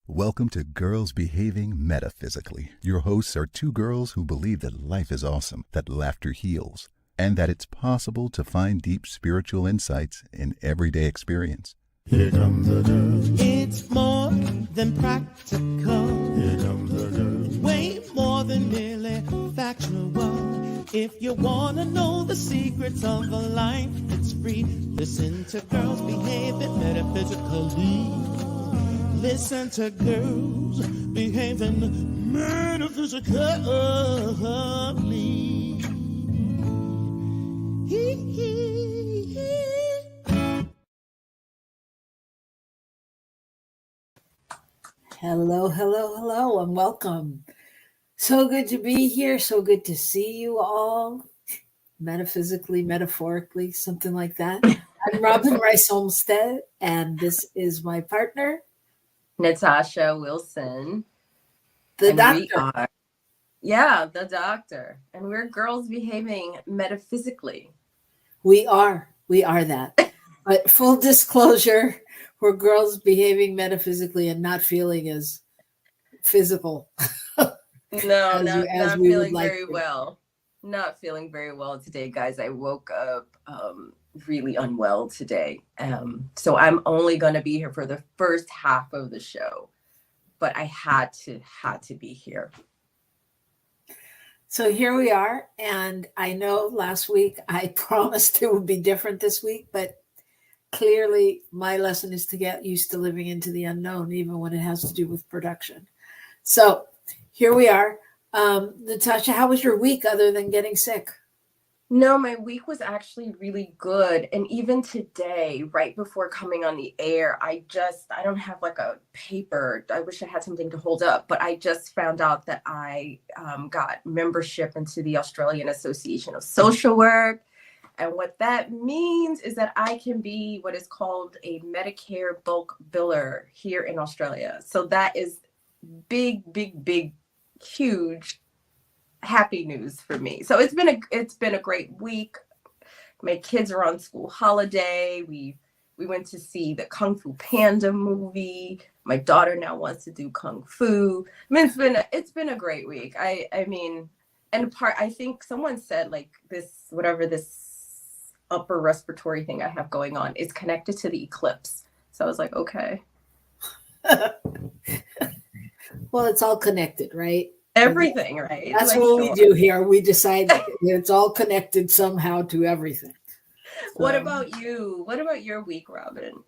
Welcome to Girls Behaving Metaphysically. Your hosts are two girls who believe that life is awesome, that laughter heals, and that it's possible to find deep spiritual insights in everyday experience. Here comes the girl. It's more than practical. Here comes the girl. Way more than merely factual. If you want to know the secrets of a life that's free, listen to Girls Behaving Metaphysically. Listen to Girls Behaving Metaphysically. Hello, hello, hello, and welcome. So good to be here. So good to see you all. Metaphysically, metaphorically, something like that. I'm Robyn Rice Olmsted, and this is my partner, Natacha Wilson. the and doctor. The doctor. And we're Girls Behaving Metaphysically. We are that. But full disclosure, we're girls behaving metaphysically and not feeling as physical. No, not feeling very well. Not feeling very well today, guys. I woke up really unwell today. So I'm only going to be here for the first half of the show. But I had to be here. So here we are. And I know last week I promised it would be different this week, but clearly my lesson is to get used to living into the unknown, even when it has to do with production. So here we are. Natacha, how was your week other than getting sick? No, my week was actually really good. And even today, right before coming on the air, I don't have like a paper. I wish I had something to hold up, but I just found out that I got membership into the Australian Association of Social Work. And what that means is that I can be what is called a Medicare bulk biller here in Australia. So that is big, huge, happy news for me. So it's been a great week. My kids are on school holiday. We went to see the Kung Fu Panda movie. My daughter now wants to do Kung Fu. I mean, it's been a great week. I mean, and I think someone said like this upper respiratory thing I have going on is connected to the eclipse. So I was like, okay. Well, it's all connected, right? Everything, right? That's like, what we do here. We decide that it's all connected somehow to everything. So, what about you? What about your week, Robyn?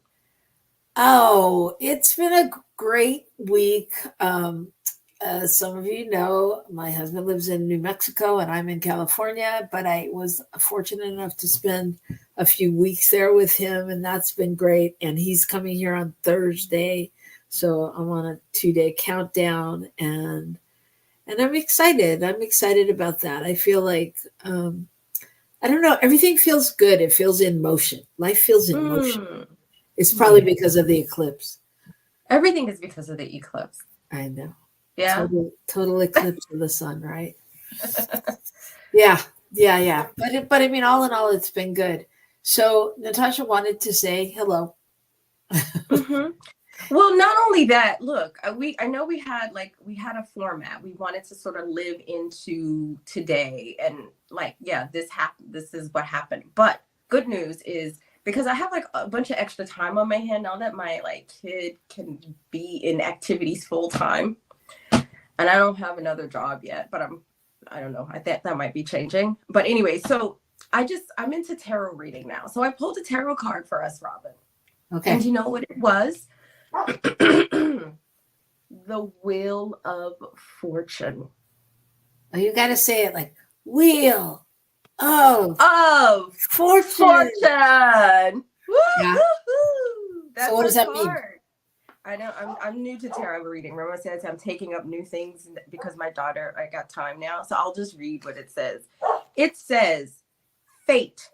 Oh, it's been a great week. Some of you know, my husband lives in New Mexico and I'm in California, but I was fortunate enough to spend a few weeks there with him, and that's been great. And he's coming here on Thursday, so I'm on a 2-day countdown, and I'm excited. I'm excited about that. I feel like, I don't know, everything feels good. It feels in motion. Life feels in motion. It's probably because of the eclipse. Everything is because of the eclipse. I know. Yeah. Total eclipse of the sun, right? Yeah. But I mean, all in all, it's been good. So Natacha wanted to say hello. Mm-hmm. Well, not only that, look, I know we had a format. We wanted to sort of live into today and like, yeah, this is what happened. But good news is because I have like a bunch of extra time on my hand now that my like kid can be in activities full time. And I don't have another job yet, but I don't know. I think that might be changing. But anyway, so I'm into tarot reading now. So I pulled a tarot card for us, Robyn. Okay. And you know what it was? The Wheel of Fortune. Oh, you got to say it like Wheel of Fortune. Yeah. So what does that mean? I know I'm new to tarot reading. Remember I said I'm taking up new things because my daughter, I got time now. So I'll just read what it says. It says fate,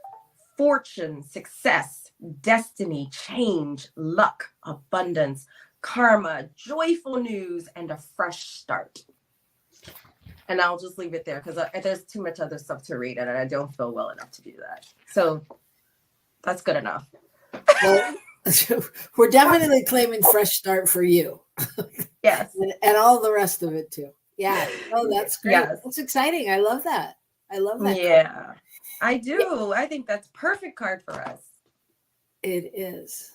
fortune, success, destiny, change, luck, abundance, karma, joyful news, and a fresh start. And I'll just leave it there because there's too much other stuff to read and I don't feel well enough to do that. So that's good enough. Well, we're definitely claiming fresh start for you. Yes. And all the rest of it too. Yeah. Oh, that's great. Yes. That's exciting. I love that. I love that. Yeah, I do. I think that's perfect card for us. It is.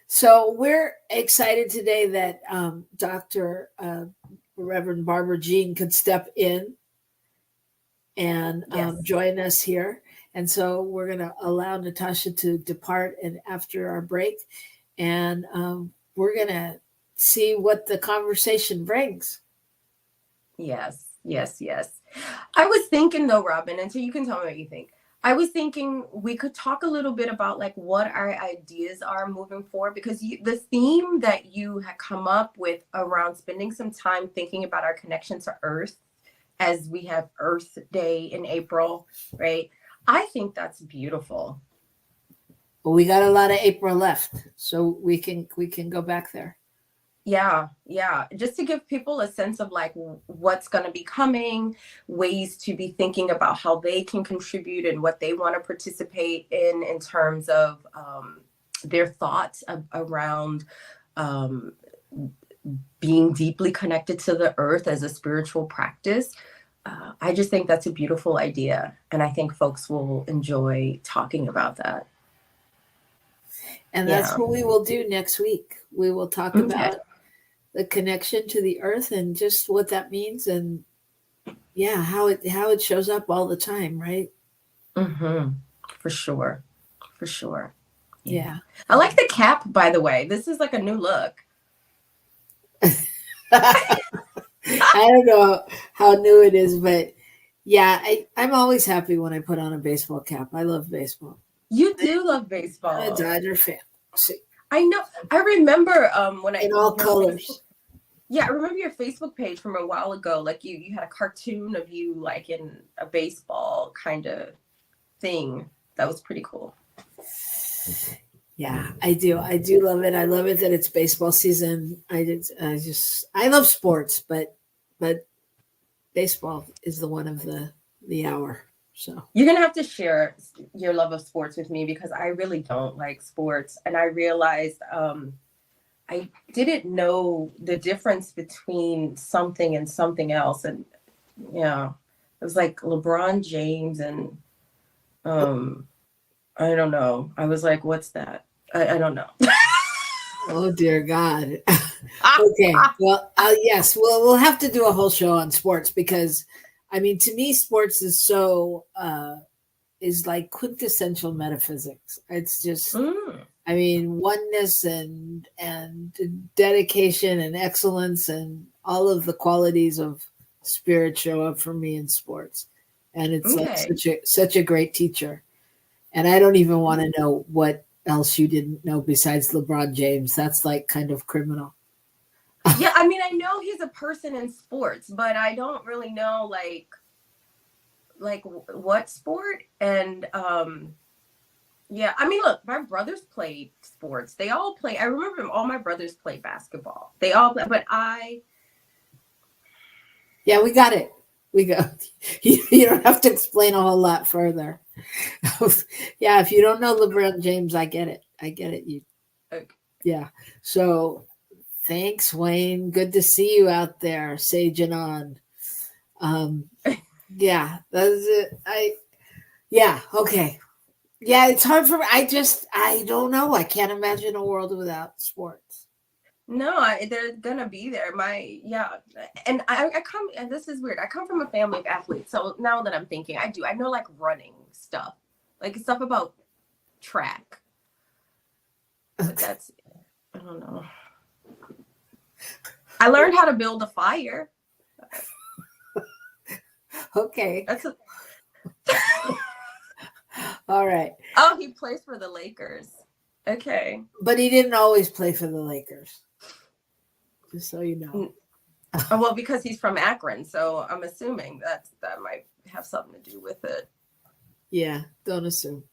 So we're excited today that Dr. Reverend Barbara Jean could step in and join us here. And so we're going to allow Natacha to depart and after our break. And we're going to see what the conversation brings. Yes, yes, yes. I was thinking though, Robyn, and so you can tell me what you think. I was thinking we could talk a little bit about like what our ideas are moving forward, because the theme that you had come up with around spending some time thinking about our connection to Earth as we have Earth Day in April, right? I think that's beautiful. Well, we got a lot of April left, so we can go back there. Yeah. Just to give people a sense of like what's going to be coming, ways to be thinking about how they can contribute and what they want to participate in terms of their thoughts around being deeply connected to the earth as a spiritual practice. I just think that's a beautiful idea. And I think folks will enjoy talking about that. And that's what we will do next week. We will talk about the connection to the earth and just what that means, and how it shows up all the time, right? For sure. Yeah. I like the cap, by the way. This is like a new look. I don't know how new it is, but yeah, I'm always happy when I put on a baseball cap. I love baseball. You do love baseball. I'm a Dodger fan. See. I know. I remember when in all colors. I remember your Facebook page from a while ago. Like you had a cartoon of you like in a baseball kind of thing. That was pretty cool. Yeah, I do. I do love it. I love it that it's baseball season. I love sports, but baseball is the one of the hour. So you're gonna have to share your love of sports with me, because I really don't like sports, and I realized I didn't know the difference between something and something else, and it was like LeBron James and I don't know. I was like, what's that? I don't know. Oh dear God. Okay. Well, yes. Well, we'll have to do a whole show on sports, because I mean, to me, sports is so is like quintessential metaphysics. It's just, I mean, oneness and dedication and excellence and all of the qualities of spirit show up for me in sports, and it's like such a great teacher. And I don't even want to know what else you didn't know besides LeBron James. That's like kind of criminal. Yeah, I mean, I know he's a person in sports, but I don't really know like what sport. And I mean, look, my brothers played sports. They all play. I remember all my brothers played basketball. They all play, but yeah, we got it. We go. You don't have to explain a whole lot further. Yeah, if you don't know LeBron James, I get it. You. Okay. Yeah. So thanks, Wayne. Good to see you out there, saging on. Yeah, that's it. Okay. Yeah, it's hard for me. I don't know. I can't imagine a world without sports. No, they're gonna be there. And I come, and this is weird. I come from a family of athletes, so now that I'm thinking, I know like running stuff, like stuff about track. But that's, I don't know. I learned how to build a fire. Okay. All right. Oh, he plays for the Lakers. Okay. But he didn't always play for the Lakers. Just so you know. Well, because he's from Akron, so I'm assuming that might have something to do with it. Yeah, don't assume.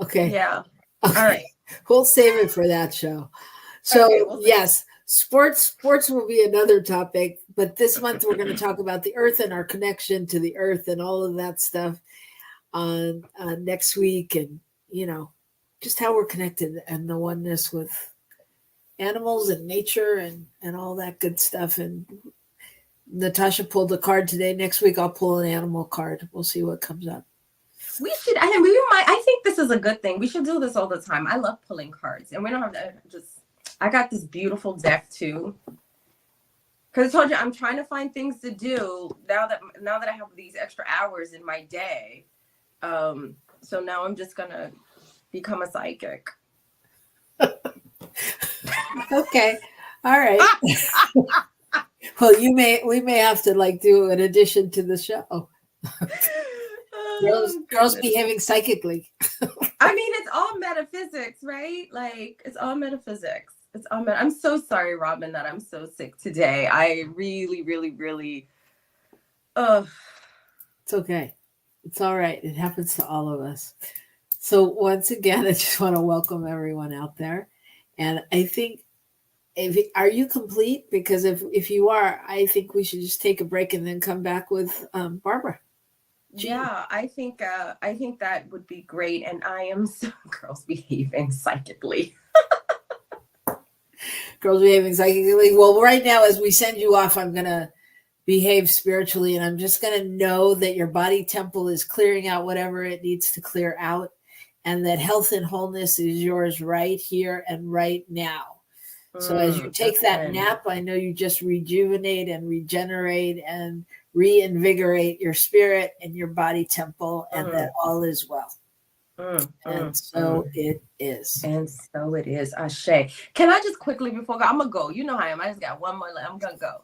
Okay. Yeah. Okay. All right. We'll save it for that show. So yes, sports will be another topic, but this month we're going to talk about the earth and our connection to the earth and all of that stuff on next week, and just how we're connected and the oneness with animals and nature and all that good stuff. And Natacha pulled a card today. Next week I'll pull an animal card. We'll see what comes up. We should, I think this is a good thing. We should do this all the time. I love pulling cards, and we don't have to I got this beautiful deck too. Because I told you, I'm trying to find things to do now that I have these extra hours in my day. So now I'm just gonna become a psychic. Okay. All right. Well, we may have to like do an addition to the show. Girls behaving psychically. I mean, it's all metaphysics, right? Like, it's all metaphysics. I'm so sorry, Robyn, that I'm so sick today. I really, really, really. It's okay. It's all right. It happens to all of us. So once again, I just want to welcome everyone out there. And I think, are you complete? Because if you are, I think we should just take a break and then come back with Barbara. Jean. Yeah, I think that would be great. And I am so girls behaving psychically. Girls behaving psychically. Well, right now, as we send you off, I'm going to behave spiritually, and I'm just going to know that your body temple is clearing out whatever it needs to clear out, and that health and wholeness is yours right here and right now. So as you take that nap, I know you just rejuvenate and regenerate and reinvigorate your spirit and your body temple, and that all is well. And so it is. And so it is. Ashe. Can I just quickly before I'm gonna go? You know how I am. I just got one more. I'm gonna go.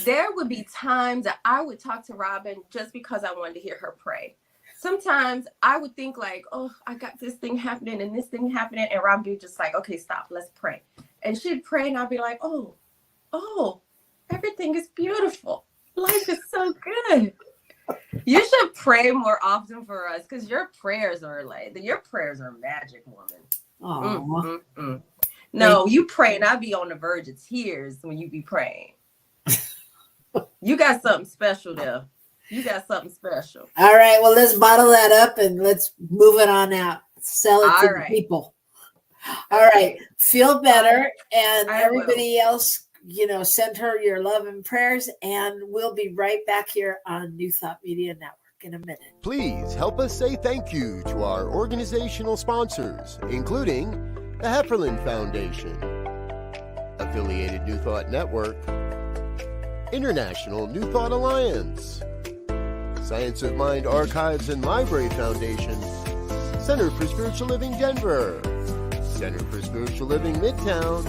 There would be times that I would talk to Robyn just because I wanted to hear her pray. Sometimes I would think like, oh, I got this thing happening and this thing happening, and Robyn would be just like, okay, stop, let's pray. And she'd pray, and I'd be like, oh, everything is beautiful. Life is so good. You should pray more often for us, because your prayers are magic, woman. No, you pray, and I'd be on the verge of tears when you be praying. You got something special there. You got something special. All right. Well, let's bottle that up and let's move it on out. Sell it to the people. All right. Feel better. And everybody else, send her your love and prayers. And we'll be right back here on New Thought Media Network in a minute. Please help us say thank you to our organizational sponsors, including the Hefferland Foundation, Affiliated New Thought Network, International New Thought Alliance, Science of Mind Archives and Library Foundation, Center for Spiritual Living Denver, Center for Spiritual Living Midtown,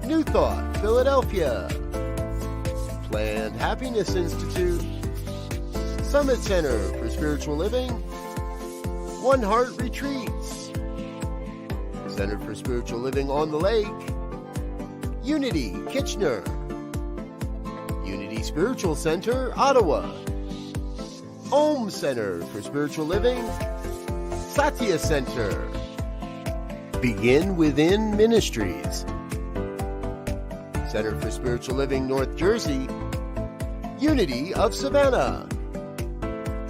New Thought Philadelphia, Planned Happiness Institute, Summit Center for Spiritual Living, One Heart Retreats, Center for Spiritual Living on the Lake, Unity Kitchener, Unity Spiritual Center, Ottawa, Om Center for Spiritual Living, Satya Center, Begin Within Ministries, Center for Spiritual Living North Jersey, Unity of Savannah,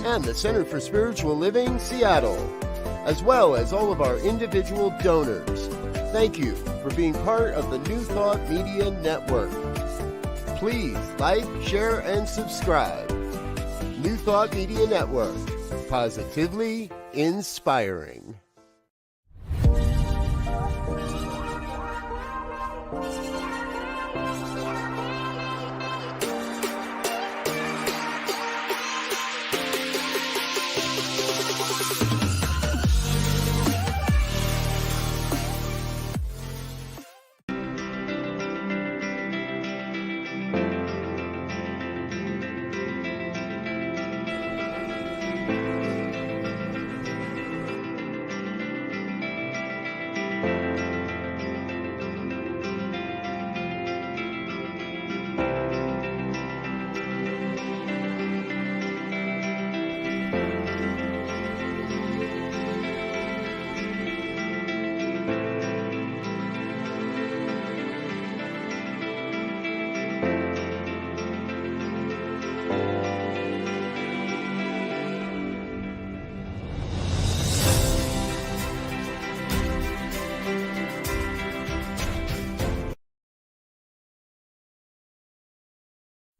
and the Center for Spiritual Living Seattle, as well as all of our individual donors. Thank you for being part of the New Thought Media Network. Please like, share, and subscribe. New Thought Media Network. Positively inspiring.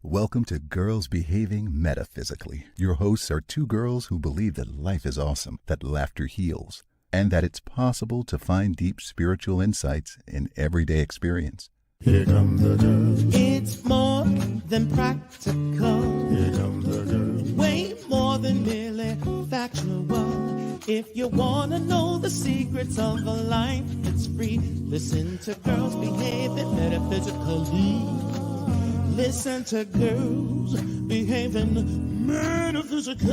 Welcome to Girls Behaving Metaphysically. Your hosts are two girls who believe that life is awesome, that laughter heals, and that it's possible to find deep spiritual insights in everyday experience. Here come the girls. It's more than practical. Here come the girls. Way more than merely factual. If you want to know the secrets of a life that's free, listen to Girls Behaving Metaphysically. Listen to Girls Behaving Metaphysically.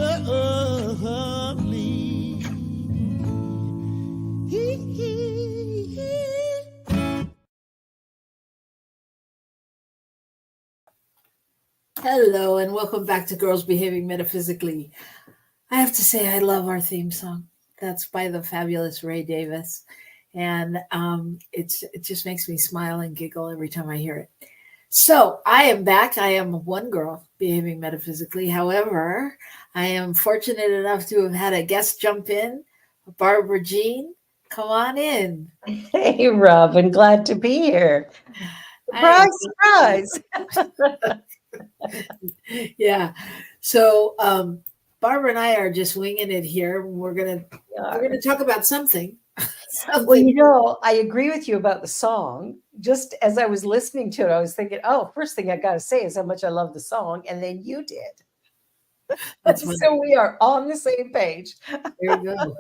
Hello, and welcome back to Girls Behaving Metaphysically. I have to say, I love our theme song. That's by the fabulous Ray Davis. And it just makes me smile and giggle every time I hear it. So I am back. I am one girl behaving metaphysically. However, I am fortunate enough to have had a guest jump in, Barbara Jean. Come on in. Hey, Robyn, glad to be here. Surprise, surprise. Yeah. So Barbara and I are just winging it here. We're gonna talk about something. Well, you know, I agree with you about the song. Just as I was listening to it, I was thinking, oh, first thing I got to say is how much I love the song. And then you did. So we are on the same page. There you go.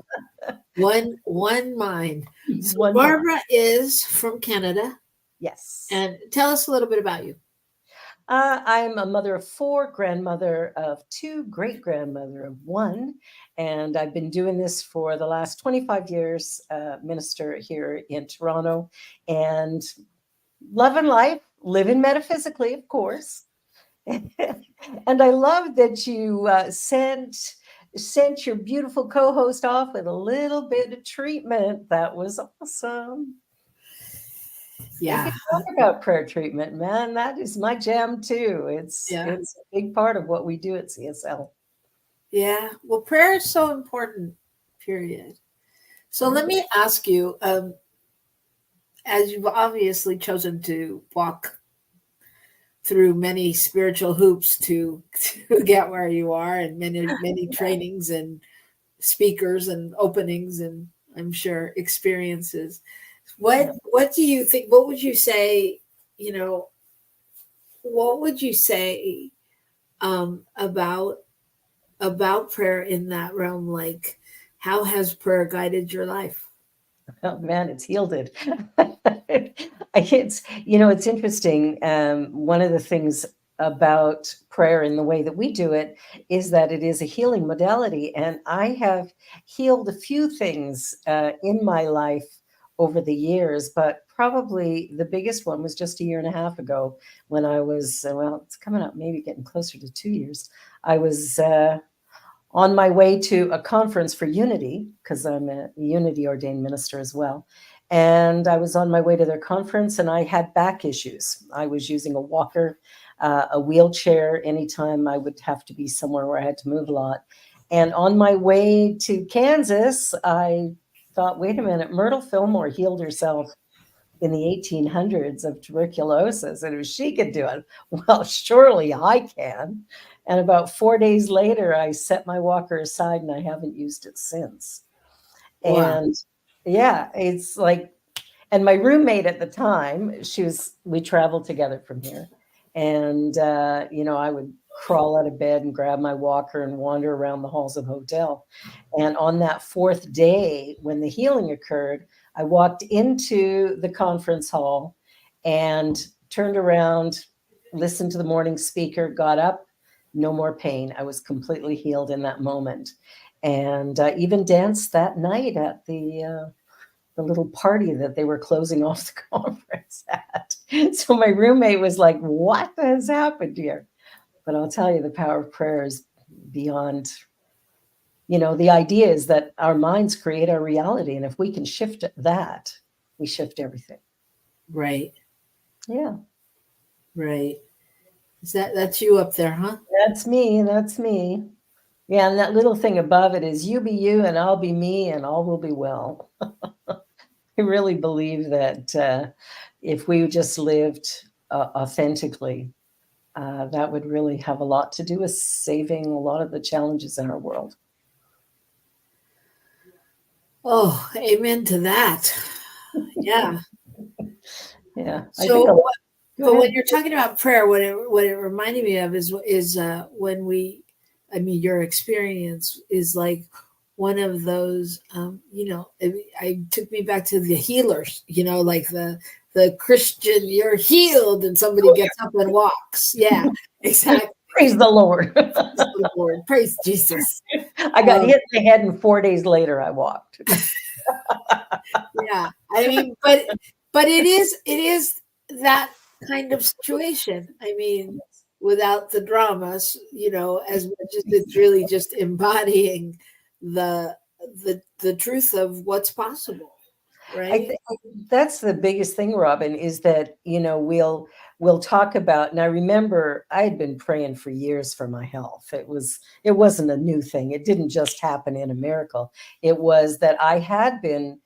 One mind. So Barbara is from Canada. Yes. And tell us a little bit about you. I'm a mother of 4, grandmother of 2, great-grandmother of 1, and I've been doing this for the last 25 years, minister here in Toronto, and loving life, living metaphysically, of course. And I love that you sent your beautiful co-host off with a little bit of treatment. That was awesome. Yeah. We can talk about prayer treatment, man. That is my jam too. It's a big part of what we do at CSL. Yeah. Well, prayer is so important, period. So let me ask you, as you've obviously chosen to walk through many spiritual hoops to get where you are, and many trainings and speakers and openings and I'm sure experiences. What do you think? What would you say? What would you say about prayer in that realm? Like, how has prayer guided your life? Oh man, it's yielded. It's interesting. One of the things about prayer and the way that we do it is that it is a healing modality, and I have healed a few things in my life over the years, but probably the biggest one was just a year and a half ago when I was, it's coming up, maybe getting closer to 2 years. I was on my way to a conference for Unity, because I'm a Unity ordained minister as well. And I was on my way to their conference and I had back issues. I was using a walker, a wheelchair anytime I would have to be somewhere where I had to move a lot. And on my way to Kansas, I thought, wait a minute, Myrtle Fillmore healed herself in the 1800s of tuberculosis, and if she could do it, well, surely I can. And about 4 days later, I set my walker aside and I haven't used it since. Wow. And yeah, it's like, and my roommate at the time, we traveled together from here. And, I would crawl out of bed and grab my walker and wander around the halls of the hotel. And on that 4th day, when the healing occurred, I walked into the conference hall and turned around, listened to the morning speaker, got up, no more pain. I was completely healed in that moment. And even danced that night at the little party that they were closing off the conference at. So my roommate was like, what has happened here? But I'll tell you, the power of prayer is beyond, the idea is that our minds create our reality. And if we can shift that, we shift everything. Right. Yeah. Right. That's you up there, huh? That's me. Yeah. And that little thing above it is you be you and I'll be me and all will be well. I really believe that if we just lived authentically, that would really have a lot to do with saving a lot of the challenges in our world. Oh, amen to that. Yeah. Yeah. So, but when you're talking about prayer, what it reminded me of is when your experience is like one of those, it took me back to the healers, like the Christian, you're healed, and somebody gets up and walks. Yeah, exactly. Praise the Lord. Praise the Lord. Praise Jesus. I got hit in the head, and 4 days later I walked. Yeah, I mean, but it is that kind of situation. I mean, without the dramas, as much as it's really just embodying the truth of what's possible, right? That's the biggest thing, Robyn, is that we'll talk about. And I remember I had been praying for years for my health. It wasn't a new thing. It didn't just happen in a miracle. It was that I had been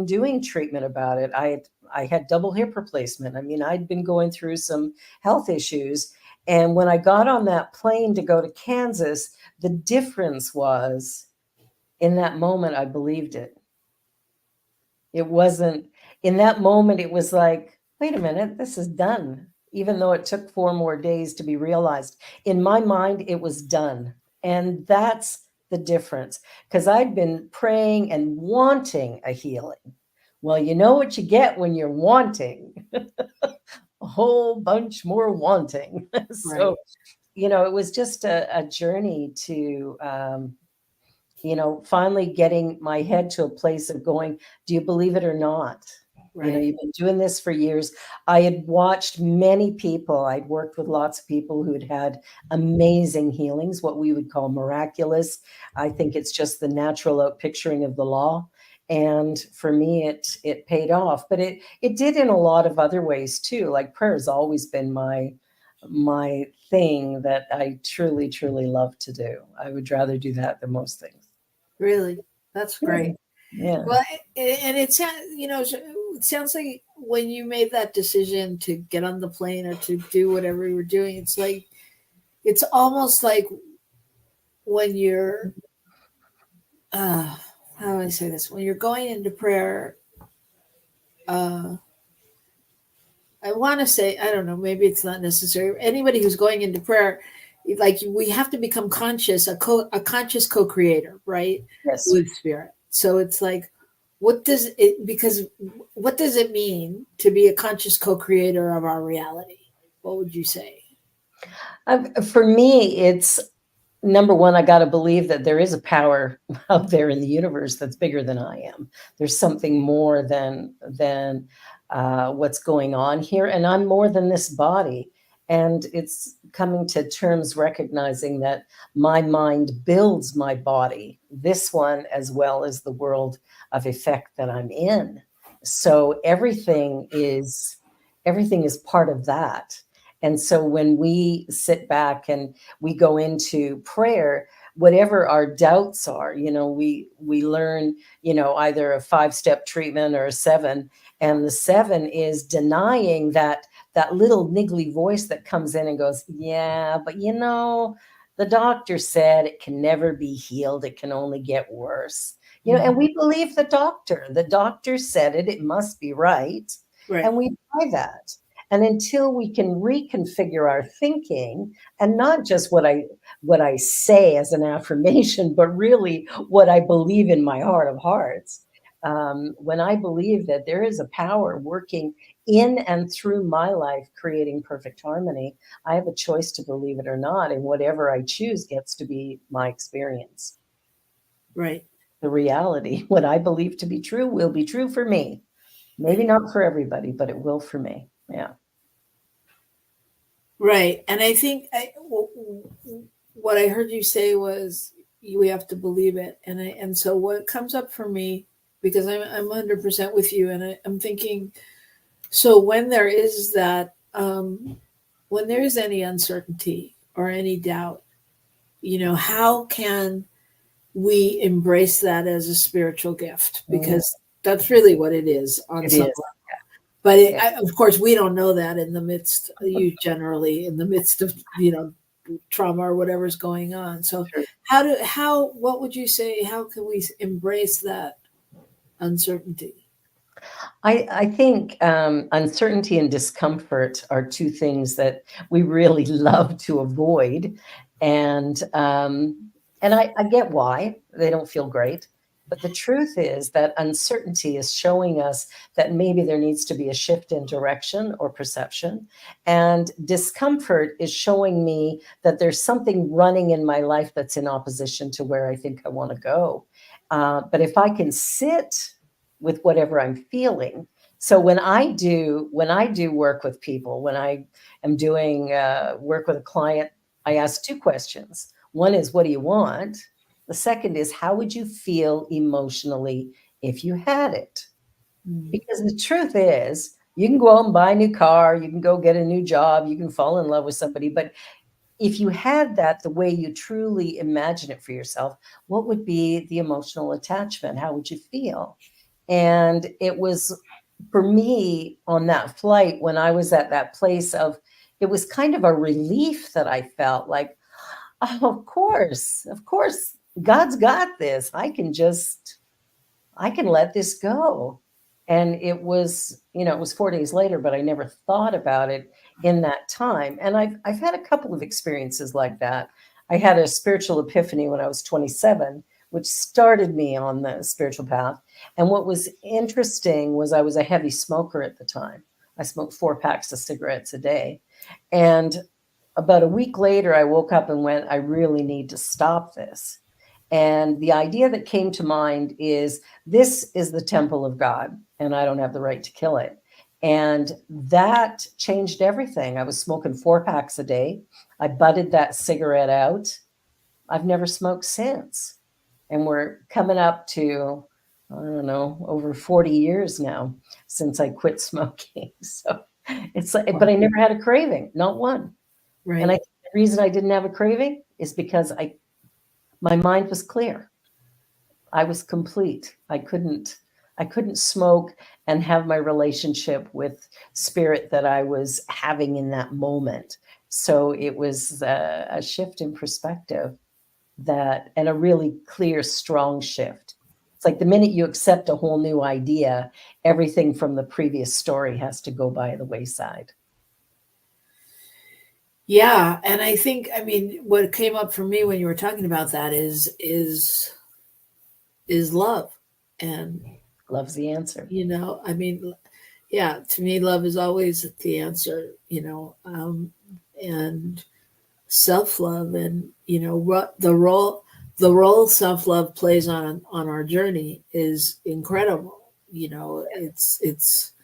doing treatment about it. I had double hip replacement. I mean, I'd been going through some health issues. And when I got on that plane to go to Kansas, the difference was, in that moment, I believed it. It wasn't, in that moment, it was like, wait a minute, this is done. Even though it took 4 more days to be realized. In my mind, it was done. And that's the difference. Because I'd been praying and wanting a healing. Well, you know what you get when you're wanting? A whole bunch more wanting. So, it was just a journey to, finally getting my head to a place of going, do you believe it or not? Right. You've been doing this for years. I had watched many people. I'd worked with lots of people who had amazing healings, what we would call miraculous. I think it's just the natural outpicturing of the law. And for me, it paid off. But it did in a lot of other ways too. Like prayer has always been my thing that I truly, truly love to do. I would rather do that than most things. Really? That's great. Yeah. Well, and it sounds like when you made that decision to get on the plane or to do whatever you were doing, it's almost like when you're, how do I say this? When you're going into prayer, I want to say, I don't know, maybe it's not necessary. Anybody who's going into prayer, like we have to become conscious, a conscious co-creator, right? Yes. With spirit. So it's like, what does it mean to be a conscious co-creator of our reality? What would you say? For me, it's number one, I got to believe that there is a power out there in the universe that's bigger than I am. There's something more than what's going on here. And I'm more than this body. And it's coming to terms recognizing that my mind builds my body, this one, as well as the world of effect that I'm in. So everything is part of that. And so when we sit back and we go into prayer, whatever our doubts are, we learn, either a 5-step treatment or a 7. And the 7 is denying that little niggly voice that comes in and goes, yeah, but the doctor said it can never be healed. It can only get worse. And we believe the doctor. The doctor said it must be right. And we buy that. And until we can reconfigure our thinking, and not just what I say as an affirmation, but really what I believe in my heart of hearts, when I believe that there is a power working in and through my life, creating perfect harmony, I have a choice to believe it or not. And whatever I choose gets to be my experience. Right. The reality, what I believe to be true will be true for me. Maybe not for everybody, but it will for me. Yeah. Right. And I think what I heard you say was we have to believe it. And so what comes up for me, because I'm 100% with you, and I'm thinking, so when there is that, when there is any uncertainty or any doubt, how can we embrace that as a spiritual gift? Because that's really what it is on some level. But of course, we don't know that in the midst, you generally in the midst of, trauma or whatever's going on. So what would you say, how can we embrace that uncertainty? I think uncertainty and discomfort are two things that we really love to avoid. And I get why they don't feel great. But the truth is that uncertainty is showing us that maybe there needs to be a shift in direction or perception. And discomfort is showing me that there's something running in my life that's in opposition to where I think I want to go. But if I can sit with whatever I'm feeling. So when I do work with people, when I am doing work with a client, I ask two questions. One is, what do you want? The second is, how would you feel emotionally if you had it? Because the truth is, you can go out and buy a new car, you can go get a new job, you can fall in love with somebody, but if you had that the way you truly imagine it for yourself, what would be the emotional attachment? How would you feel? And it was, for me, on that flight, when I was at that place of, it was kind of a relief that I felt like, oh, of course, God's got this. I can let this go. And it was, it was 4 days later, but I never thought about it in that time. And I've had a couple of experiences like that. I had a spiritual epiphany when I was 27, which started me on the spiritual path. And what was interesting was I was a heavy smoker at the time. I smoked 4 packs of cigarettes a day. And about a week later, I woke up and went, I really need to stop this. And the idea that came to mind is, this is the temple of God, and I don't have the right to kill it. And that changed everything. I was smoking 4 packs a day. I butted that cigarette out. I've never smoked since. And we're coming up to, I don't know, over 40 years now since I quit smoking. So it's like, but I never had a craving, not one. Right. And I think the reason I didn't have a craving is because my mind was clear. I was complete. I couldn't smoke and have my relationship with spirit that I was having in that moment. So it was a shift in perspective, and a really clear, strong shift. It's like the minute you accept a whole new idea, everything from the previous story has to go by the wayside. Yeah. And I think, what came up for me when you were talking about that is love. And love's the answer. Yeah, to me, love is always the answer, and self-love, and, what the role self-love plays on our journey is incredible. It's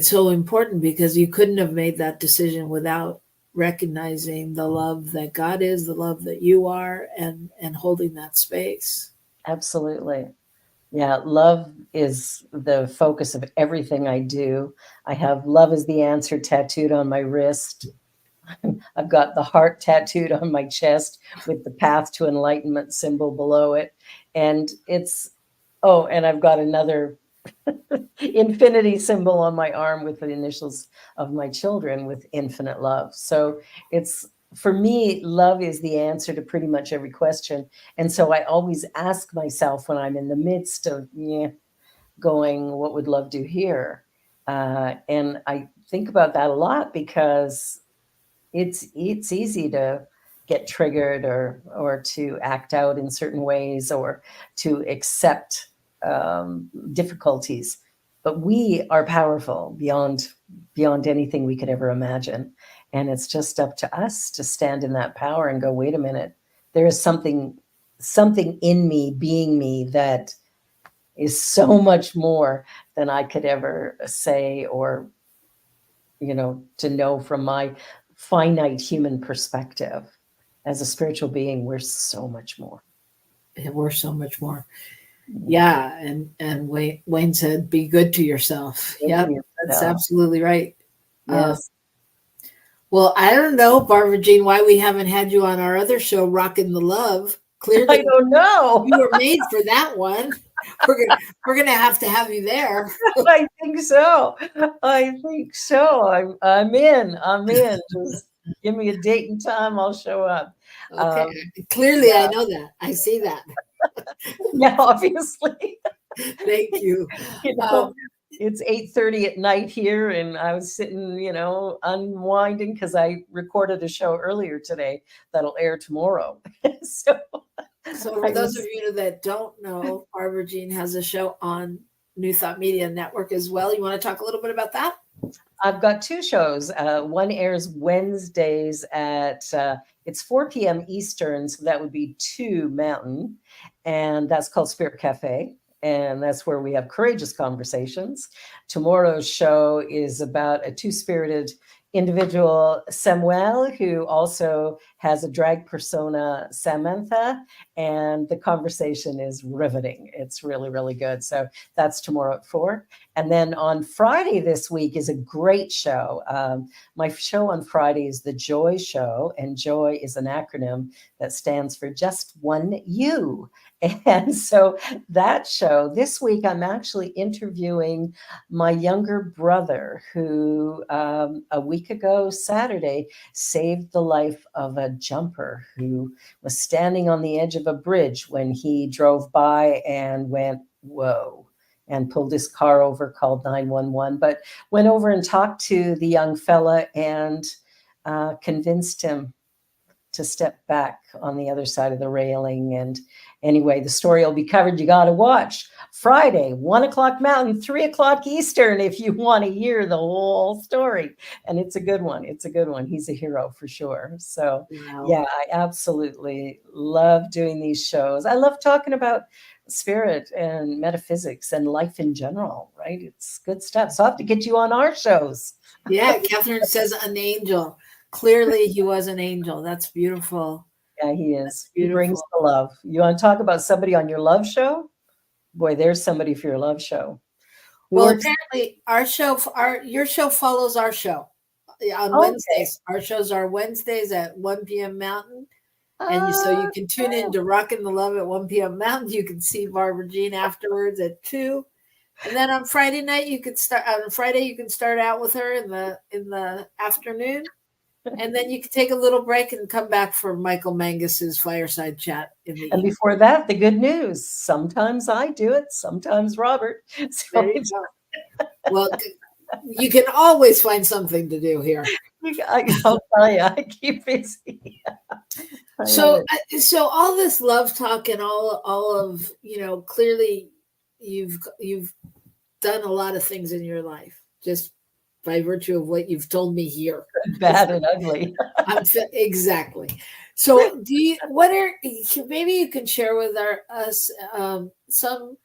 so important, because you couldn't have made that decision without recognizing the love that God is, the love that you are, and holding that space. Absolutely. Yeah, love is the focus of everything I do. I have love is the answer tattooed on my wrist. I've got the heart tattooed on my chest with the path to enlightenment symbol below it. And and I've got another infinity symbol on my arm with the initials of my children with infinite love. So for me, love is the answer to pretty much every question. And so I always ask myself when I'm in the midst of going, what would love do here? And I think about that a lot, because it's easy to get triggered or to act out in certain ways, or to accept difficulties. But we are powerful beyond anything we could ever imagine. And it's just up to us to stand in that power and go, wait a minute, there is something in me, being me, that is so much more than I could ever say, or, to know from my finite human perspective. As a spiritual being, we're so much more. We're so much more. Yeah. And Wayne said, be good to yourself. Yeah, that's absolutely right. Yes. Well, I don't know, Barbara Jean, why we haven't had you on our other show, Rockin' the Love. Clearly, I don't know. You were made for that one. we're gonna have to have you there. I think so. I'm in. Just give me a date and time. I'll show up. Okay. Clearly, yeah. I know that. I see that. Yeah, obviously. Thank you. You know, it's 8:30 at night here, and I was sitting, unwinding because I recorded a show earlier today that'll air tomorrow. So for those of you that don't know, Barbara Jean has a show on New Thought Media Network as well. You want to talk a little bit about that? I've got two shows. One airs Wednesdays at it's 4 p.m. Eastern, so that would be 2 Mountain, and that's called Spirit Cafe. And that's where we have courageous conversations. Tomorrow's show is about a two-spirited individual, Samuel, who also has a drag persona, Samantha, and the conversation is riveting. It's really, really good. So that's tomorrow at 4. And then on Friday this week is a great show. My show on Friday is the Joy Show, and Joy is an acronym that stands for Just One You. And so that show, this week, I'm actually interviewing my younger brother who a week ago, Saturday, saved the life of a jumper who was standing on the edge of a bridge when he drove by and went, whoa, and pulled his car over, called 911, but went over and talked to the young fella and convinced him to step back on the other side of the railing. And anyway, the story will be covered. You got to watch Friday, 1 o'clock Mountain, 3 o'clock Eastern, if you want to hear the whole story. And it's a good one. It's a good one. He's a hero for sure. So yeah, I absolutely love doing these shows. I love talking about spirit and metaphysics and life in general, right? It's good stuff. So I have to get you on our shows. Yeah, Catherine says an angel. Clearly, he was an angel. That's beautiful. Yeah, he is. He brings the love. You want to talk about somebody on your love show? Boy, there's somebody for your love show. Well, apparently, your show follows our show on Wednesdays. Our shows are Wednesdays at 1 p.m. Mountain. And so you can tune in to Rockin' the Love at 1 p.m. Mountain. You can see Barbara Jean afterwards at 2. And then on Friday night, you can start out with her in the afternoon. And then you can take a little break and come back for Michael Mangus's fireside chat in the And before that, the good news. Sometimes I do it, sometimes Robert. So well, you can always find something to do here. I'll tell you, I keep busy. So all this love talk and all of, clearly you've done a lot of things in your life, just by virtue of what you've told me here. Bad and ugly. Exactly. So maybe you can share with us some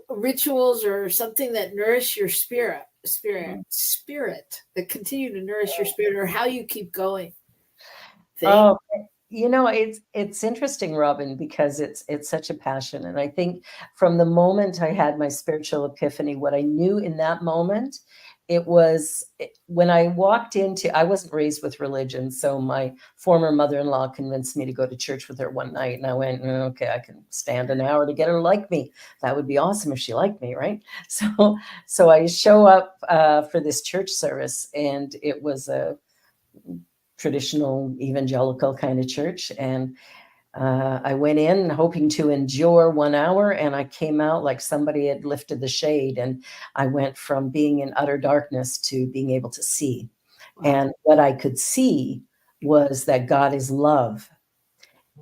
rituals or something that nourish your spirit, that continue to nourish your spirit, or how you keep going. It's interesting, Robyn, because it's such a passion. And I think from the moment I had my spiritual epiphany, what I knew in that moment, it was when I walked into, I wasn't raised with religion. So my former mother-in-law convinced me to go to church with her one night. And I went, okay, I can stand an hour to get her to like me. That would be awesome if she liked me, right? So I show up for this church service, and it was a traditional evangelical kind of church. And I went in hoping to endure 1 hour, and I came out like somebody had lifted the shade, and I went from being in utter darkness to being able to see. Wow. And what I could see was that God is love.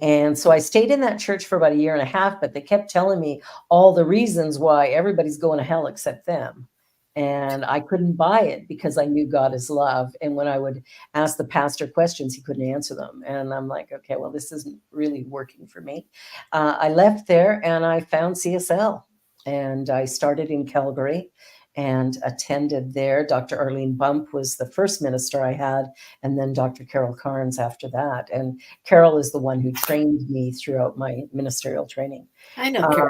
And so I stayed in that church for about 1.5 years, but they kept telling me all the reasons why everybody's going to hell except them. And I couldn't buy it because I knew God is love. And when I would ask the pastor questions, he couldn't answer them. And I'm like, okay, well, this isn't really working for me. I left there and I found CSL, and I started in Calgary and attended there. Dr. Arlene Bump was the first minister I had, and then Dr. Carol Carnes after that. And Carol is the one who trained me throughout my ministerial training. I know Carol.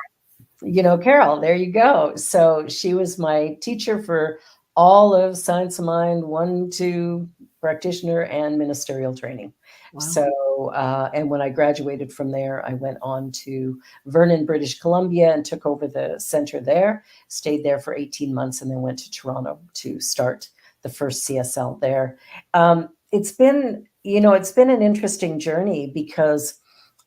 Carol, there you go. So she was my teacher for all of Science of Mind 1 to practitioner and ministerial training. Wow. So, and when I graduated from there, I went on to Vernon, British Columbia, and took over the center there, stayed there for 18 months, and then went to Toronto to start the first CSL there. It's been an interesting journey, because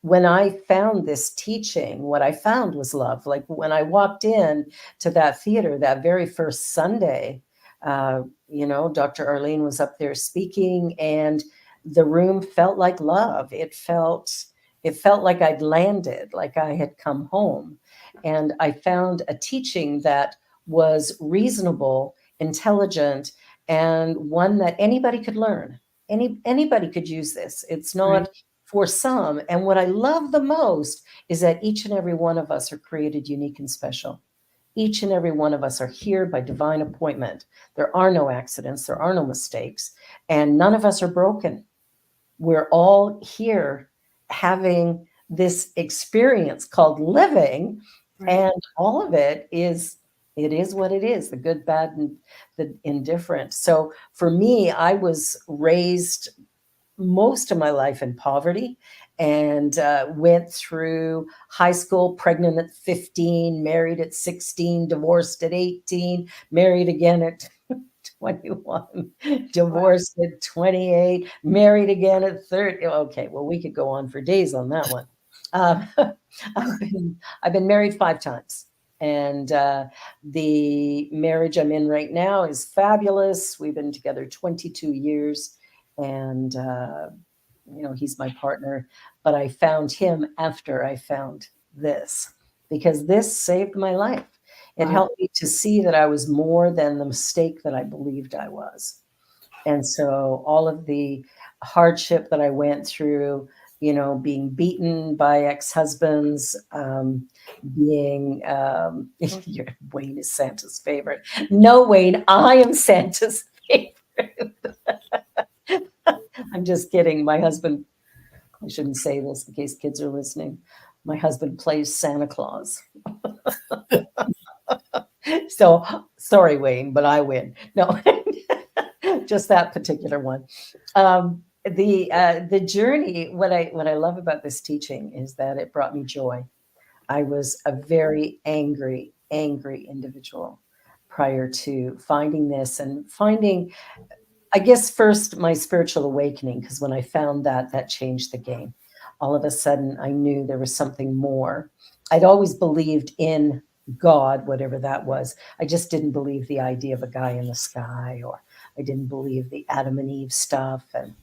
when I found this teaching, what I found was love. Like when I walked in to that theater that very first Sunday, Dr. Arlene was up there speaking, and the room felt like love. It felt like I'd landed, like I had come home. And I found a teaching that was reasonable, intelligent, and one that anybody could learn. Anybody could use this. It's not Right. for some. And what I love the most is that each and every one of us are created unique and special. Each and every one of us are here by divine appointment. There are no accidents. There are no mistakes. And none of us are broken. We're all here having this experience called living. Right. And all of it is what it is, the good, bad, and the indifferent. So for me, I was raised most of my life in poverty, and went through high school, pregnant at 15, married at 16, divorced at 18, married again at 21, divorced at 28, married again at 30. Okay, well, we could go on for days on that one. I've been married 5 times. And the marriage I'm in right now is fabulous. We've been together 22 years. And, he's my partner. But I found him after I found this, because this saved my life. It Wow. helped me to see that I was more than the mistake that I believed I was. And so all of the hardship that I went through, being beaten by ex-husbands, Wayne is Santa's favorite. No, Wayne, I am Santa's favorite. I'm just kidding. My husband, I shouldn't say this in case kids are listening. My husband plays Santa Claus. So sorry, Wayne, but I win. No, just that particular one. The journey, what I love about this teaching is that it brought me joy. I was a very angry individual prior to finding this, and finding, I guess, first my spiritual awakening, because when I found that changed the game. All of a sudden, I knew there was something more. I'd always believed in God, whatever that was. I just didn't believe the idea of a guy in the sky, or I didn't believe the Adam and Eve stuff. And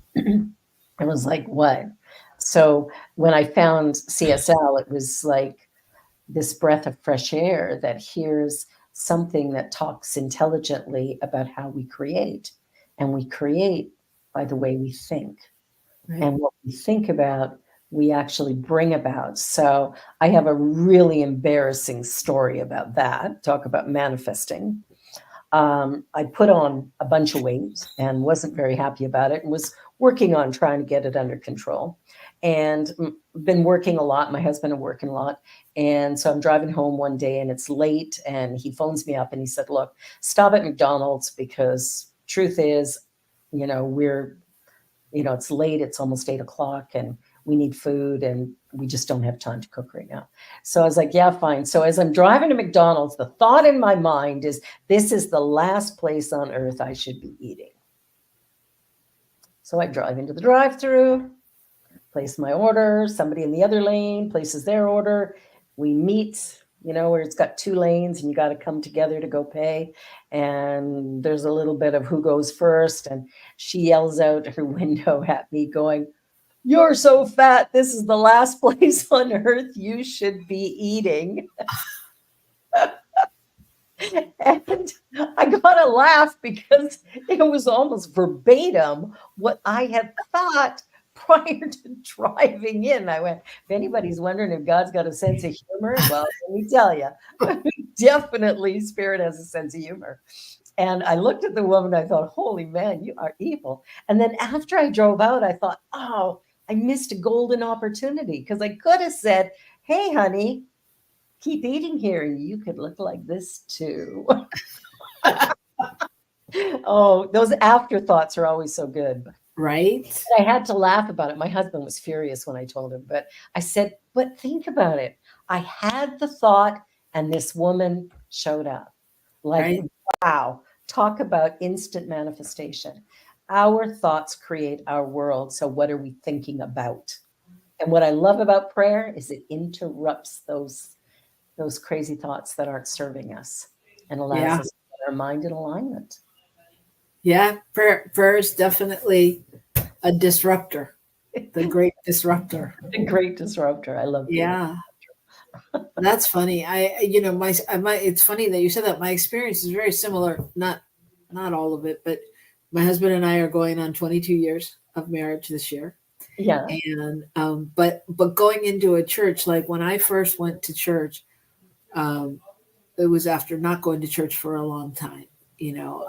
I was like, what? So when I found CSL, it was like this breath of fresh air, that here's something that talks intelligently about how we create. And we create by the way we think. Right. And what we think about, we actually bring about. So I have a really embarrassing story about that. Talk about manifesting. I put on a bunch of weight and wasn't very happy about it, and was working on trying to get it under control. And been working a lot. My husband and working a lot. And so I'm driving home one day, and it's late, and he phones me up and he said, look, stop at McDonald's, because truth is, it's late, it's almost 8:00, and we need food, and we just don't have time to cook right now. So I was like, yeah, fine. So as I'm driving to McDonald's, the thought in my mind is, this is the last place on earth I should be eating. So I drive into the drive-thru, place my order. Somebody in the other lane places their order. We meet, where it's got 2 lanes, and you got to come together to go pay. And there's a little bit of who goes first. And she yells out her window at me going, "You're so fat. This is the last place on earth you should be eating." And I got a laugh, because it was almost verbatim what I had thought prior to driving in. I went, if anybody's wondering if God's got a sense of humor, well, let me tell you, definitely Spirit has a sense of humor. And I looked at the woman, I thought, holy man, you are evil. And then after I drove out, I thought, oh, I missed a golden opportunity, because I could have said, hey, honey, keep eating here, and you could look like this too. Oh, those afterthoughts are always so good. Right? I had to laugh about it. My husband was furious when I told him, but I said, but think about it. I had the thought and this woman showed up. Like, Right? wow, talk about instant manifestation. Our thoughts create our world. So what are we thinking about? And what I love about prayer is it interrupts those crazy thoughts that aren't serving us and allows Yeah. us to get our mind in alignment. Yeah. Prayer is definitely a disruptor, the great disruptor. A great disruptor. I love being. Yeah. That's funny. It's funny that you said that. My experience is very similar. Not all of it, but my husband and I are going on 22 years of marriage this year. Yeah. And but going into a church, like when I first went to church, it was after not going to church for a long time. You know,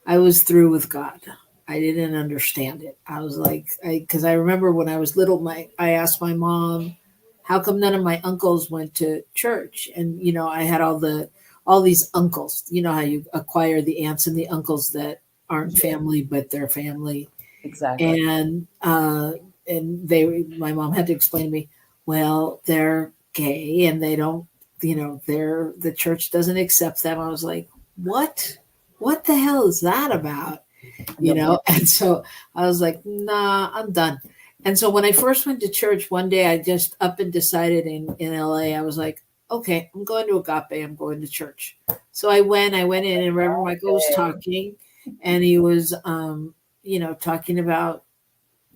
I was through with God. I didn't understand it. I was like, because I remember when I was little, I asked my mom, how come none of my uncles went to church? And you know, I had all these uncles. You know how you acquire the aunts and the uncles that aren't family, but they're family. Exactly. And my mom had to explain to me, well, they're gay and they don't, you know, the church doesn't accept them. I was like, what the hell is that about? You know? And so I was like, nah, I'm done. And so when I first went to church one day, I just up and decided in LA, I was like, okay, I'm going to Agape. I'm going to church. So I went in and Reverend Michael was talking and he was, you know, talking about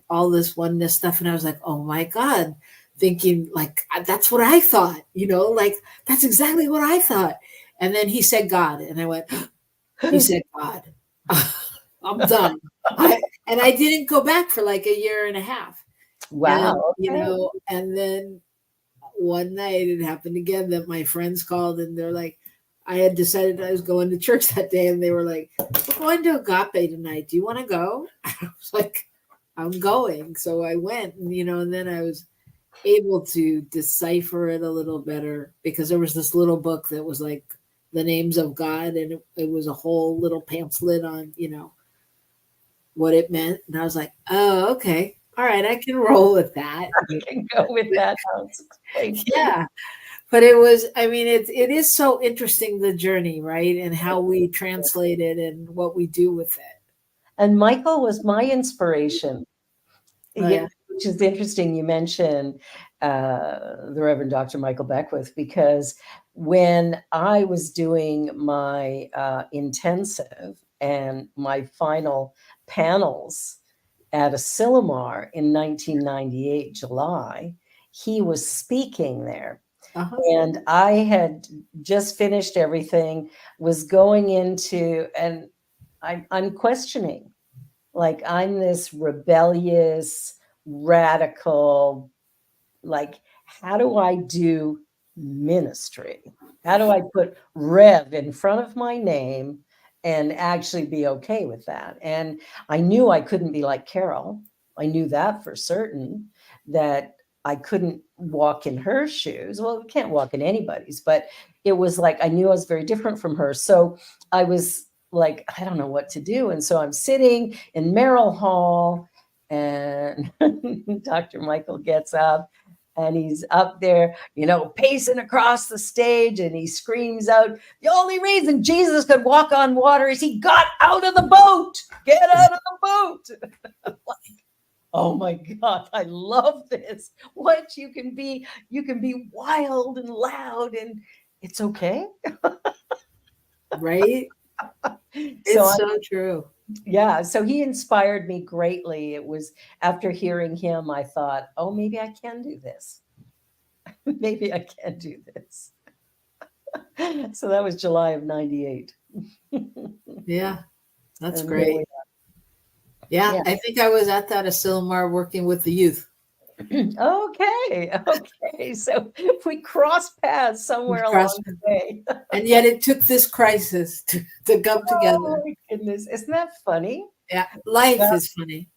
all this oneness stuff. And I was like, oh my God, thinking like, that's what I thought, you know, like that's exactly what I thought. And then he said God. And I went, he said God. I'm done. And I didn't go back for like a year and a half. Wow. And, you Okay. know, and then one night it happened again that my friends called and they're like, I had decided I was going to church that day and they were like, we're going to Agape tonight. Do you want to go? I was like, I'm going. So I went and, you know, and then I was able to decipher it a little better because there was this little book that was like the names of God and it was a whole little pamphlet on, you know, what it meant. And I was like, oh, okay. All right. I can roll with that. I can go with that. Yeah. But it was, I mean, it is so interesting, the journey, right? And how we translate it and what we do with it. And Michael was my inspiration. Oh, yeah. Which is interesting. You mentioned the Reverend Dr. Michael Beckwith, because when I was doing my intensive and my final panels at Asilomar in 1998, July, he was speaking there. Uh-huh. And I had just finished everything, was going into, and I'm questioning, like I'm this rebellious, radical, like, how do I do ministry? How do I put Rev in front of my name and actually be okay with that? And I knew I couldn't be like Carol. I knew that for certain, that I couldn't walk in her shoes. Well, we can't walk in anybody's, but it was like I knew I was very different from her. So I was like, I don't know what to do. And so I'm sitting in Merrill Hall and Dr. Michael gets up and he's up there, you know, pacing across the stage and he screams out, the only reason Jesus could walk on water is he got out of the boat. Get out of the boat. Oh my God, I love this. What you can be wild and loud and it's okay. Right? It's so true. Yeah. So he inspired me greatly. It was after hearing him, I thought, oh, maybe I can do this. Maybe I can do this. So that was July of 98. Yeah. That's And great. really, Yeah. I think I was at that Asilomar working with the youth. Okay. So we crossed paths somewhere along the way. And yet it took this crisis to come together. Oh my goodness. Isn't that funny? Yeah. Life is funny.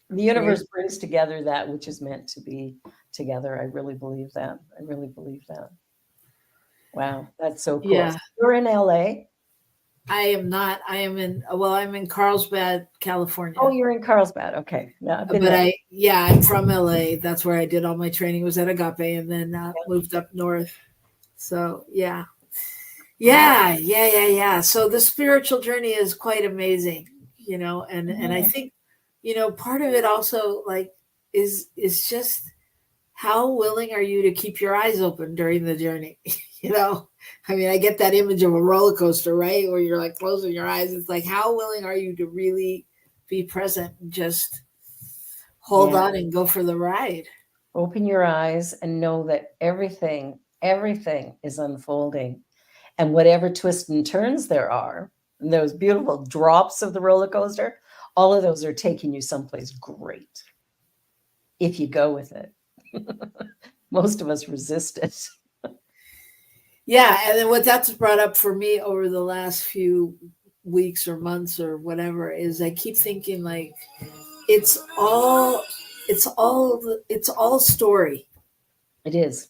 The universe brings together that which is meant to be together. I really believe that. Wow. That's so cool. Yeah. You're in LA? I am not. I'm in Carlsbad, California. Oh, you're in Carlsbad. Okay. Yeah, I've been But there. I'm from LA. That's where I did all my training, was at Agape, and then moved up north. So yeah. So the spiritual journey is quite amazing, and I think, part of it also, like, is just how willing are you to keep your eyes open during the journey? I mean, I get that image of a roller coaster, right? Where you're like closing your eyes. It's like, how willing are you to really be present and just hold on and go for the ride? Open your eyes and know that everything is unfolding. And whatever twists and turns there are, and those beautiful drops of the roller coaster, all of those are taking you someplace great if you go with it. Most of us resist it. Yeah, and then what that's brought up for me over the last few weeks or months or whatever is I keep thinking, like, it's all story. It is.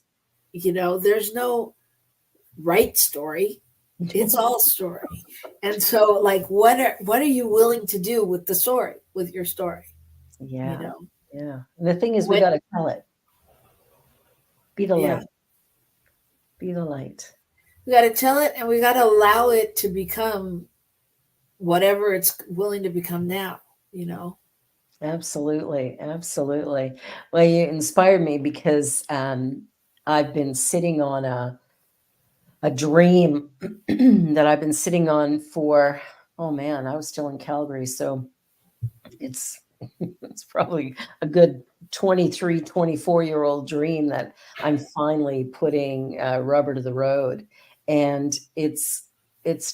There's no right story. It's all story. And so, like, what are you willing to do with the story, with your story? Yeah. Yeah. And the thing is, we got to tell it. Be the light. Be the light. We got to tell it, and we got to allow it to become whatever it's willing to become now, Absolutely. Absolutely. Well, you inspired me because I've been sitting on a dream that I've been sitting on for, oh man, I was still in Calgary. So it's probably a good 23, 24-year-old dream that I'm finally putting rubber to the road. And it's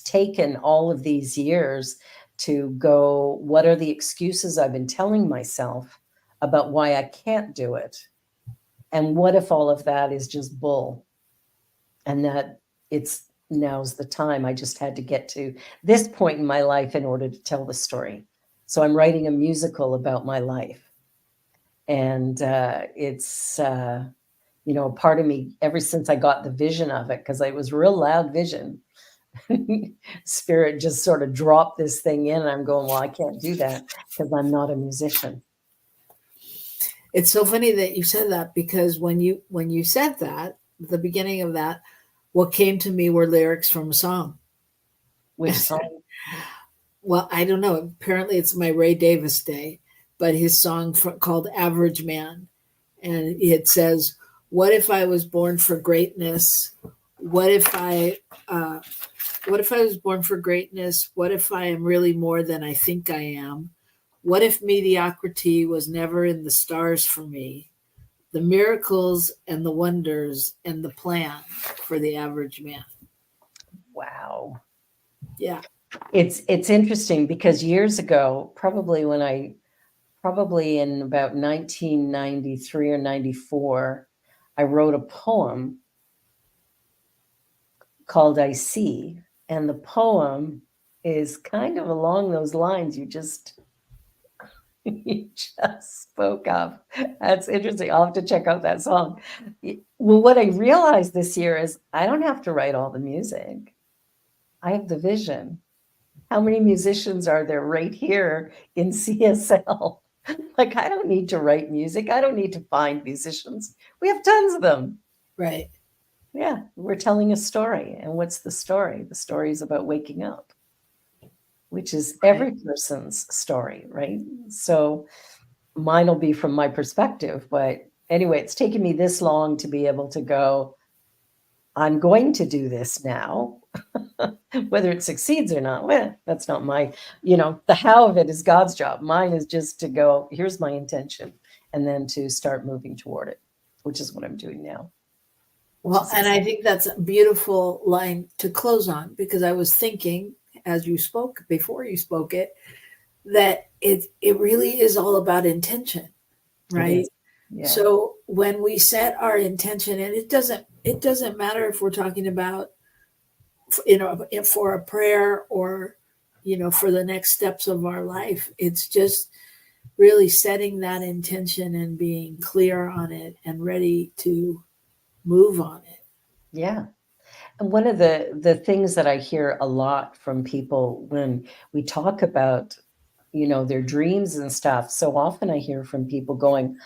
taken all of these years to go, what are the excuses I've been telling myself about why I can't do it? And what if all of that is just bull? And that now's the time. I just had to get to this point in my life in order to tell the story. So I'm writing a musical about my life. And it's, a part of me ever since I got the vision of it, because it was a real loud vision. Spirit just sort of dropped this thing in, and I'm going, well, I can't do that because I'm not a musician. It's so funny that you said that, because when you said that, the beginning of that, what came to me were lyrics from a song. Which song? Well, I don't know. Apparently it's my Ray Davis day, but his song called Average Man. And it says, what if I was born for greatness? What if I was born for greatness? What if I am really more than I think I am? What if mediocrity was never in the stars for me? The miracles and the wonders and the plan for the average man. Wow. Yeah. It's interesting because years ago, probably in about 1993 or 94, I wrote a poem called I See. And the poem is kind of along those lines you just spoke of. That's interesting. I'll have to check out that song. Well, what I realized this year is I don't have to write all the music. I have the vision. How many musicians are there right here in CSL? Like, I don't need to write music. I don't need to find musicians. We have tons of them. Right. Yeah, we're telling a story. And what's the story? The story is about waking up, which is every person's story, right? So mine will be from my perspective. But anyway, it's taken me this long to be able to go, I'm going to do this now. Whether it succeeds or not, well, that's not my, the how of it is God's job. Mine is just to go, here's my intention, and then to start moving toward it, which is what I'm doing now. Well, and I think that's a beautiful line to close on, because I was thinking, as you spoke, before you spoke it, that it really is all about intention, right? Yeah. So when we set our intention, and it doesn't matter if we're talking about, for a prayer or, for the next steps of our life, it's just really setting that intention and being clear on it and ready to move on it. Yeah. one of the things that I hear a lot from people when we talk about, their dreams and stuff, so often I hear from people going,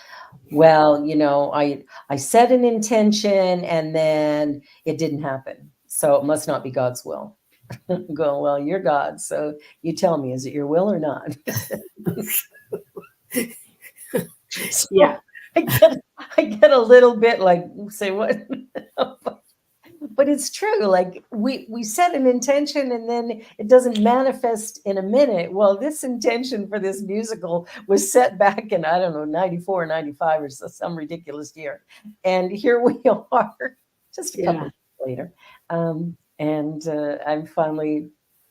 well, I set an intention and then it didn't happen, so it must not be God's will. Go, well, you're God, so you tell me, is it your will or not? So Yeah. I get a little bit like, say what? But it's true. Like we set an intention and then it doesn't manifest in a minute. Well, this intention for this musical was set back in, I don't know, 94, 95 or so, some ridiculous year. And here we are just a couple of years later. And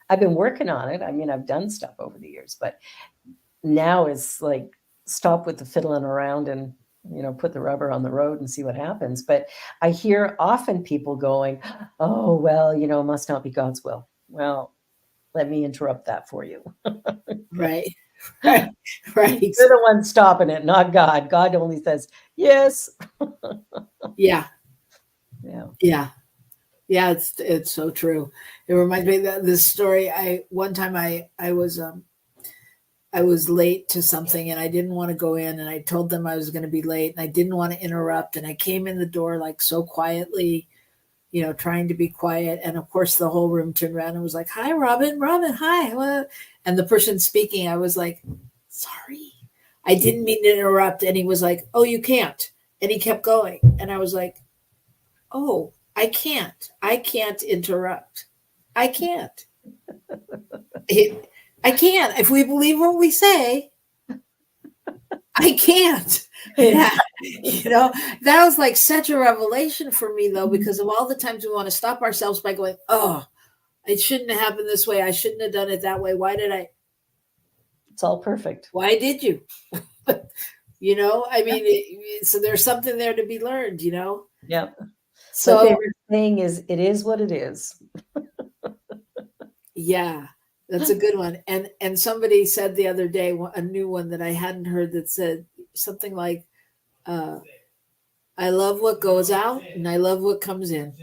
I've been working on it. I mean, I've done stuff over the years, but now it's like, stop with the fiddling around and, put the rubber on the road and see what happens. But I hear often people going, oh, well, it must not be God's will. Well, let me interrupt that for you. Right. Right. You're the one stopping it, not God. God only says, yes. Yeah. Yeah. Yeah. Yeah. It's so true. It reminds me of this story. One time I was late to something and I didn't want to go in, and I told them I was going to be late and I didn't want to interrupt. And I came in the door like so quietly, trying to be quiet. And of course the whole room turned around and was like, hi, Robyn, hi. And the person speaking, I was like, sorry, I didn't mean to interrupt. And he was like, oh, you can't. And he kept going. And I was like, oh, I can't interrupt. I can't. I can't. If we believe what we say, I can't. Yeah. That was like such a revelation for me, though, because of all the times we want to stop ourselves by going, oh, it shouldn't have happened this way. I shouldn't have done it that way. Why did I? It's all perfect. Why did you? So there's something there to be learned, Yeah. So my favorite thing is, it is what it is. Yeah. That's a good one. And somebody said the other day, a new one that I hadn't heard, that said something like, I love what goes out and I love what comes in.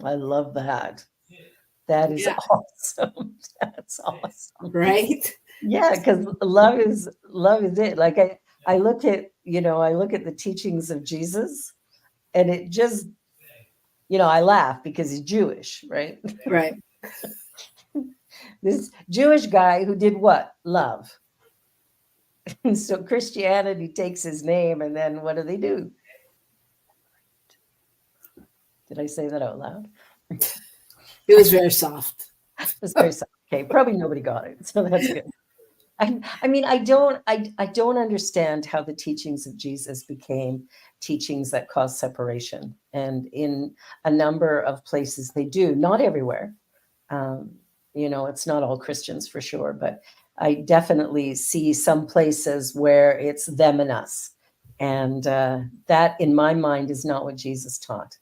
I love that. That is awesome. That's awesome. Right? Yeah, because love is it. Like I look at the teachings of Jesus, and it just, I laugh because he's Jewish, right? Right. This Jewish guy who did what? Love. And so Christianity takes his name, and then what do? Did I say that out loud? It was very soft. It was very soft. Okay, probably nobody got it, so that's good. I mean, I don't understand how the teachings of Jesus became teachings that cause separation, and in a number of places they do. Not everywhere. It's not all Christians for sure, but I definitely see some places where it's them and us. And that, in my mind, is not what Jesus taught.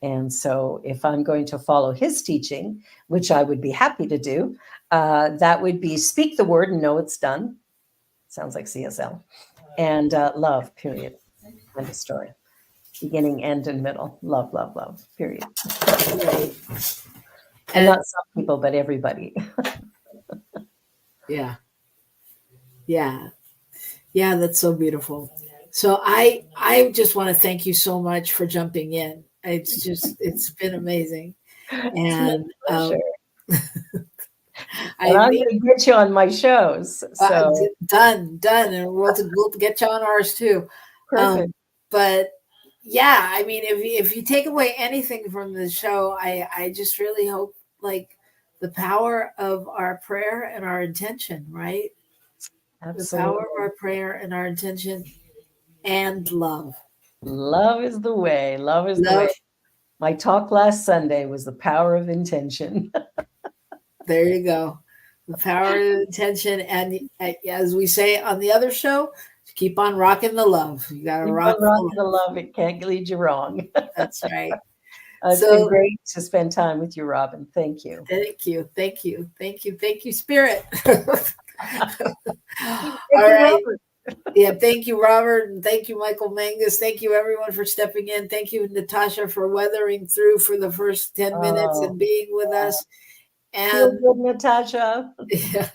And so if I'm going to follow his teaching, which I would be happy to do, that would be speak the word and know it's done. Sounds like CSL. And love, period. End of story. Beginning, end, and middle. Love, love, love, period. And not some people, but everybody. Yeah. That's so beautiful. So I just want to thank you so much for jumping in. It's been amazing. And I'm going to get you on my shows. So done. And we'll get you on ours too. Perfect. But yeah, I mean, if you take away anything from the show, I just really hope, like, the power of our prayer and our intention, right? Absolutely. The power of our prayer and our intention, and love. Love is the way. Love is the way. My talk last Sunday was the power of intention. There you go. The power of intention. And as we say on the other show, keep on rocking the love. You got to rock the love. It can't lead you wrong. That's right. It's been great to spend time with you, Robyn. Thank you. Thank you, Spirit. All right. Yeah, thank you, Robert, and thank you, Michael Mangus. Thank you, everyone, for stepping in. Thank you, Natacha, for weathering through for the first 10 minutes and being with us. Feel And good, Natacha. yeah,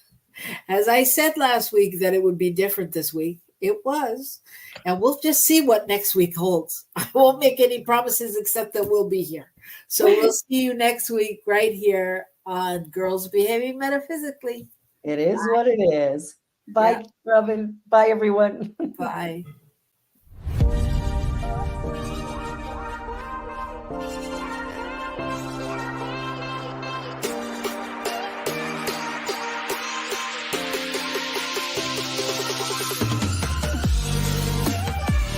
as I said last week that it would be different this week, it was. And we'll just see what next week holds. I won't make any promises except that we'll be here. So we'll see you next week right here on Girls Behaving Metaphysically. It is what it is. Bye, Robyn. Bye, everyone. Bye.